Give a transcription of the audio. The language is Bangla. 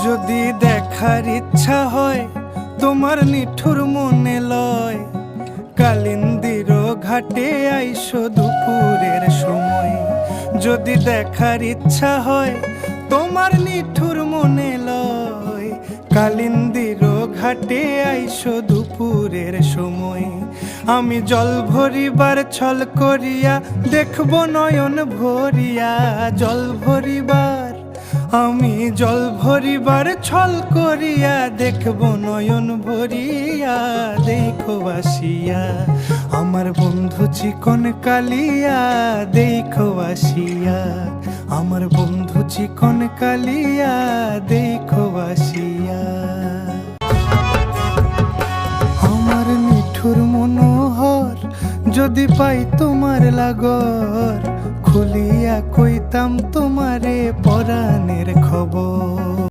যদি দেখার ইচ্ছা হয় তোমার নিঠুর মনে লয়, কালিন্দির ঘাটে আইসো দুপুরের সময়। যদি দেখার ইচ্ছা হয় তোমার নিঠুর মনে লয়, কালিন্দির ঘাটে আইসো দুপুরের সময়। আমি জল ভরিবার ছল করিয়া দেখব নয়ন ভরিয়া, জল ভরিবার আমি জল ভরিবার ছল করিয়া দেখব নয়ন ভরিয়া। দেখো আসিয়া আমার বন্ধু চিকন কালিয়া, দেখো আসিয়া আমার বন্ধু চিকন কালিয়া, দেখো আসিয়া। আমার নিঠুর মনোহর যদি পাই তোমার লাগর, খুলিয়া কইতাম তোমারে পরাণের খবর।